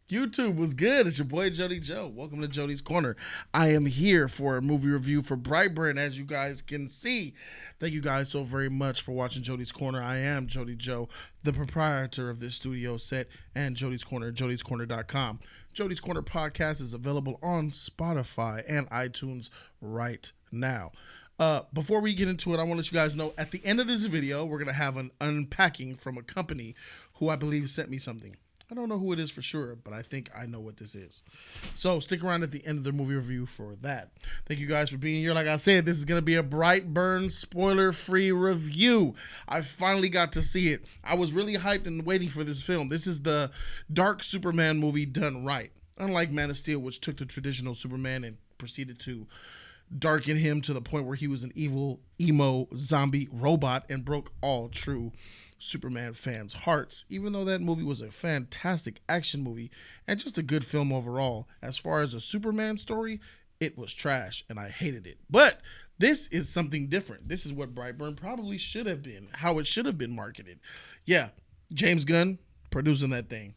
YouTube was good. It's your boy Jody Joe. Welcome to Jody's Corner. I am here for a movie review for Brightburn, as you guys can see. Thank you guys so very much for watching Jody's Corner. I am Jody Joe, the proprietor of this studio set and Jody's Corner, jodyscorner.com. Jody's Corner podcast is available on Spotify and iTunes right now. Before we get into it, I want to let you guys know at the end of this video, we're going to have an unpacking from a company who I believe sent me something. I don't know who it is for sure, but I think I know what this is. So stick around at the end of the movie review for that. Thank you guys for being here. Like I said, this is going to be a Brightburn spoiler-free review. I finally got to see it. I was really hyped and waiting for this film. This is the dark Superman movie done right. Unlike Man of Steel, which took the traditional Superman and proceeded to darken him to the point where he was an evil, emo, zombie robot and broke all true Superman fans' hearts, even though that movie was a fantastic action movie and just a good film overall. As far as a Superman story, it was trash and I hated it. But this is something different. This is what Brightburn probably should have been, how it should have been marketed. Yeah, James Gunn producing that thing.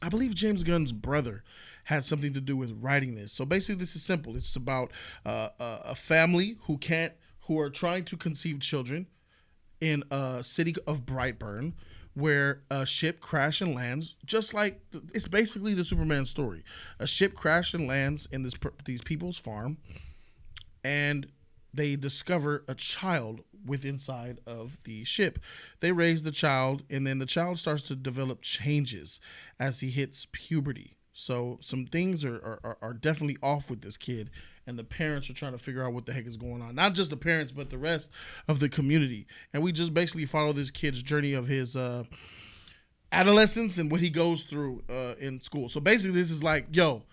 I believe James Gunn's brother had something to do with writing this. So basically, this is simple. It's about a family who are trying to conceive children in a city of Brightburn, where a ship crashes and lands, just like it's basically the Superman story. A ship crashes and lands in these people's farm, and they discover a child inside of the ship. They raise the child, and then the child starts to develop changes as he hits puberty. So some things are definitely off with this kid, and the parents are trying to figure out what the heck is going on. Not just the parents, but the rest of the community. And we just basically follow this kid's journey of his adolescence and what he goes through in school. So basically, this is like, yo,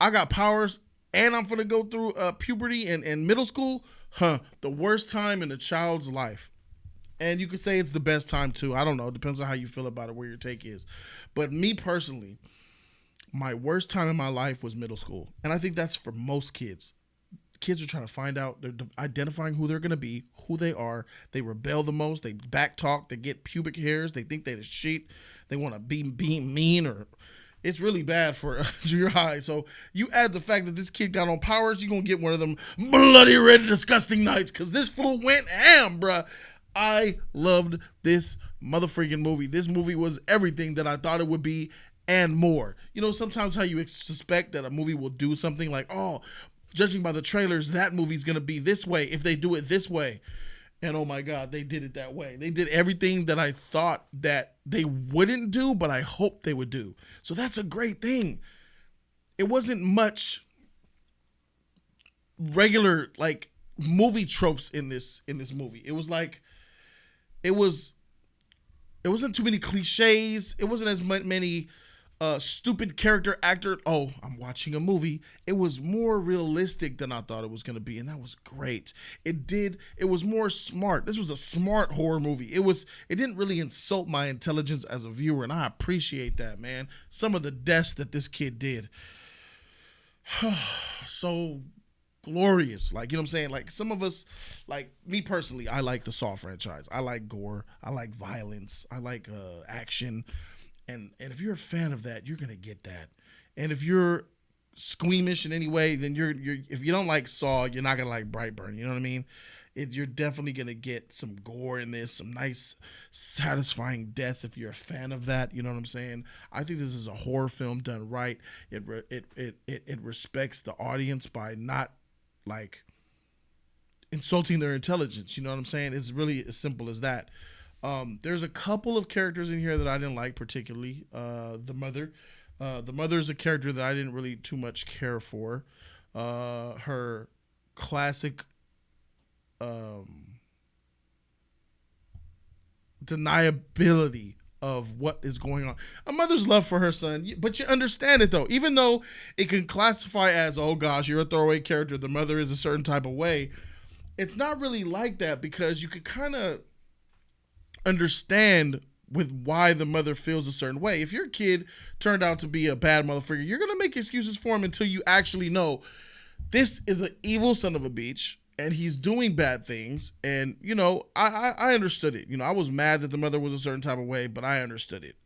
I got powers, and I'm gonna go through puberty and middle school. The worst time in a child's life. And you could say it's the best time too. I don't know. It depends on how you feel about it, where your take is. But me personally, my worst time in my life was middle school. And I think that's for most kids. Kids are trying to find out, they're identifying who they're going to be, who they are. They rebel the most. They backtalk. They get pubic hairs. They think they're the shit. They want to be mean, or it's really bad for junior high. So you add the fact that this kid got on powers, you're going to get one of them bloody red disgusting nights, because this fool went ham, bruh. I loved this motherfucking movie. This movie was everything that I thought it would be and more. You know, sometimes how you suspect that a movie will do something like, oh, judging by the trailers, that movie's going to be this way if they do it this way. And oh my God, they did it that way. They did everything that I thought that they wouldn't do, but I hoped they would do. So that's a great thing. It wasn't much regular like movie tropes in this movie. It was like, it wasn't too many cliches. It wasn't as many stupid character actor. Oh, I'm watching a movie. It was more realistic than I thought it was going to be, and that was great. It was more smart. This was a smart horror movie. It didn't really insult my intelligence as a viewer, and I appreciate that, man. Some of the deaths that this kid did, so glorious. Like, you know what I'm saying? Like, some of us, like me personally, I like the Saw franchise. I like gore. I like violence. I like action. And if you're a fan of that, you're gonna get that. And if you're squeamish in any way, then you're if you don't like Saw, you're not gonna like Brightburn. You know what I mean? You're definitely gonna get some gore in this, some nice, satisfying deaths if you're a fan of that. You know what I'm saying? I think this is a horror film done right. It respects the audience by not like insulting their intelligence. You know what I'm saying? It's really as simple as that. There's a couple of characters in here that I didn't like particularly. The mother. The mother is a character that I didn't really too much care for. Her classic deniability of what is going on. A mother's love for her son, but you understand it though. Even though it can classify as, oh gosh, you're a throwaway character, the mother is a certain type of way. It's not really like that, because you could kind of understand with why the mother feels a certain way. If your kid turned out to be a bad motherfucker, you're going to make excuses for him until you actually know this is an evil son of a bitch and he's doing bad things. And, you know, I understood it. You know, I was mad that the mother was a certain type of way, but I understood it.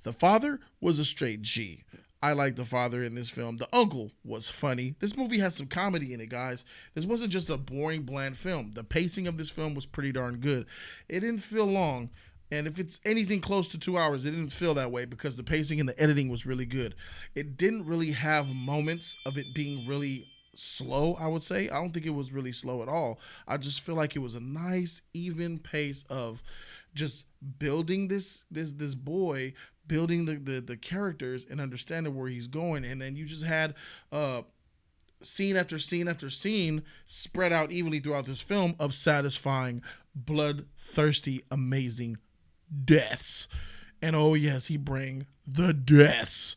The father was a straight G. I like the father in this film. The uncle was funny. This movie had some comedy in it, guys. This wasn't just a boring, bland film. The pacing of this film was pretty darn good. It didn't feel long. And if it's anything close to 2 hours, it didn't feel that way because the pacing and the editing was really good. It didn't really have moments of it being really slow, I would say. I don't think it was really slow at all. I just feel like it was a nice, even pace of just building this boy, building the characters and understanding where he's going. And then you just had scene after scene after scene spread out evenly throughout this film of satisfying, bloodthirsty, amazing deaths. And oh yes, he bring the deaths.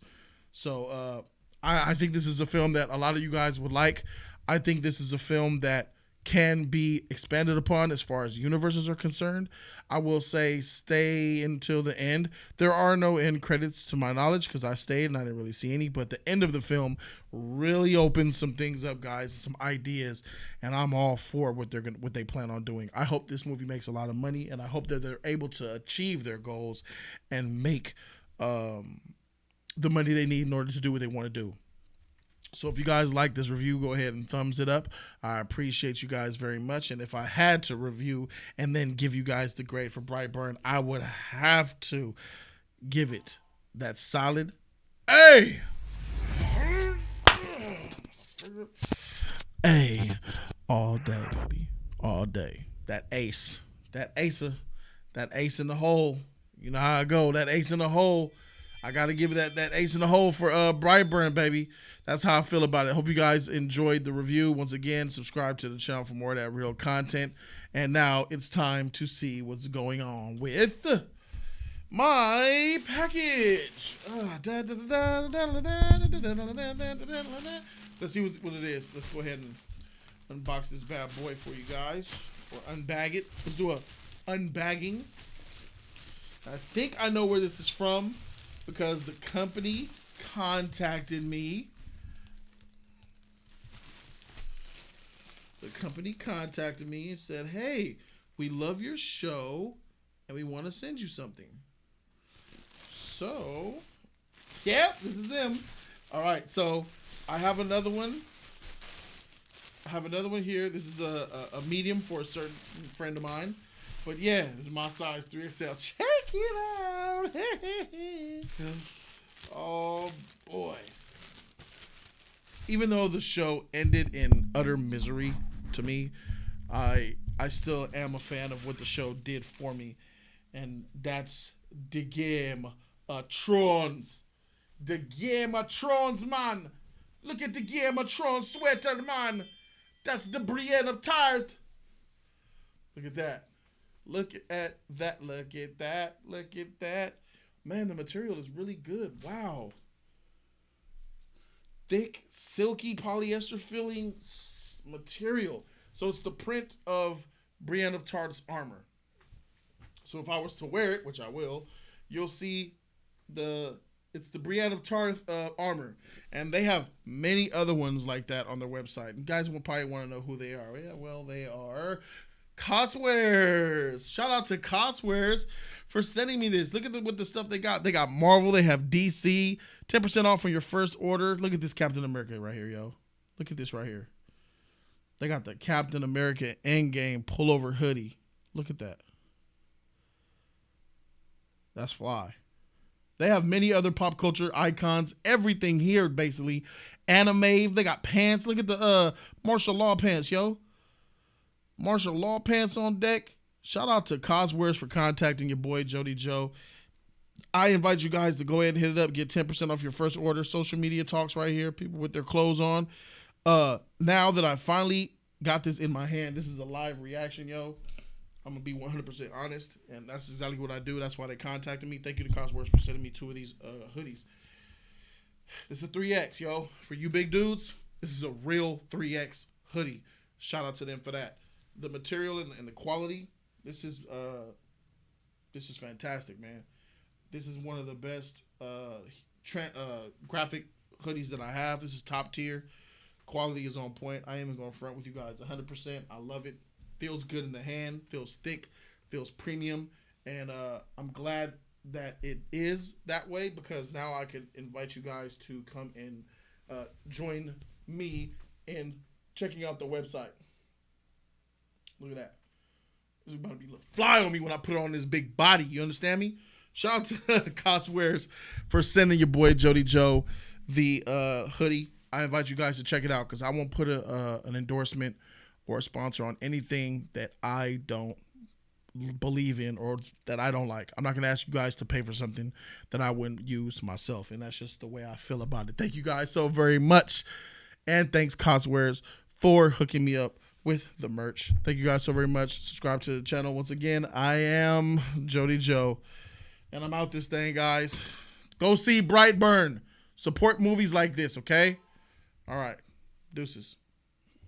So I think this is a film that a lot of you guys would like. I think this is a film that can be expanded upon as far as universes are concerned. I will say stay until the end. There are no end credits to my knowledge because I stayed and I didn't really see any, but the end of the film really opens some things up, guys, some ideas, and I'm all for what they plan on doing. I hope this movie makes a lot of money, and I hope that they're able to achieve their goals and make the money they need in order to do what they want to do. So if you guys like this review, go ahead and thumbs it up. I appreciate you guys very much. And if I had to review and then give you guys the grade for Brightburn, I would have to give it that solid A. A. All day, baby. All day. That ace. That ace in the hole. You know how I go. That ace in the hole. I got to give it that ace in the hole for Brightburn, baby. That's how I feel about it. Hope you guys enjoyed the review. Once again, subscribe to the channel for more of that real content. And now it's time to see what's going on with my package. Let's see what it is. Let's go ahead and unbox this bad boy for you guys. Or unbag it. Let's do a unbagging. I think I know where this is from because the company contacted me. The company contacted me and said, hey, we love your show and we want to send you something. So, yep, this is them. All right, so I have another one. Here. This is a medium for a certain friend of mine. But yeah, this is my size 3XL. Check it out. Oh, boy. Even though the show ended in utter misery to me, I still am a fan of what the show did for me. And that's the Game of Thrones. The Game of Thrones, man. Look at the Game of Thrones sweater, man. That's the Brienne of Tarth. Look at that. Look at that. Look at that. Look at that. Man, the material is really good. Wow. Thick, silky, polyester filling material. So it's the print of Brienne of Tarth's armor. So if I was to wear it, which I will, you'll see it's the Brienne of Tarth armor. And they have many other ones like that on their website. You guys will probably want to know who they are. Yeah, well, they are Coswares. Shout out to Coswares for sending me this. Look at what the stuff they got. They got Marvel. They have DC. 10% off on your first order. Look at this Captain America right here, yo. Look at this right here. They got the Captain America Endgame pullover hoodie. Look at that. That's fly. They have many other pop culture icons. Everything here, basically. Anime. They got pants. Look at the martial law pants, yo. Martial law pants on deck. Shout out to Coswares for contacting your boy, Jody Joe. I invite you guys to go ahead and hit it up. Get 10% off your first order. Social media talks right here. People with their clothes on. Now that I finally got this in my hand, this is a live reaction, yo. I'm going to be 100% honest, and that's exactly what I do. That's why they contacted me. Thank you to Cosworks for sending me 2 of these hoodies. This is a 3X, yo. For you big dudes, this is a real 3X hoodie. Shout out to them for that. The material and the quality, this is fantastic, man. This is one of the best graphic hoodies that I have. This is top tier. Quality is on point. I ain't even going to front with you guys 100%. I love it. Feels good in the hand. Feels thick. Feels premium. And I'm glad that it is that way, because now I can invite you guys to come and join me in checking out the website. Look at that. This is about to be fly on me when I put on this big body. You understand me? Shout out to Coswares for sending your boy Jody Joe the hoodie. I invite you guys to check it out, because I won't put an endorsement or a sponsor on anything that I don't believe in or that I don't like. I'm not going to ask you guys to pay for something that I wouldn't use myself, and that's just the way I feel about it. Thank you guys so very much, and thanks Coswares for hooking me up with the merch. Thank you guys so very much. Subscribe to the channel. Once again, I am Jody Joe, and I'm out this thing, guys. Go see Brightburn. Support movies like this, okay? All right. Deuces.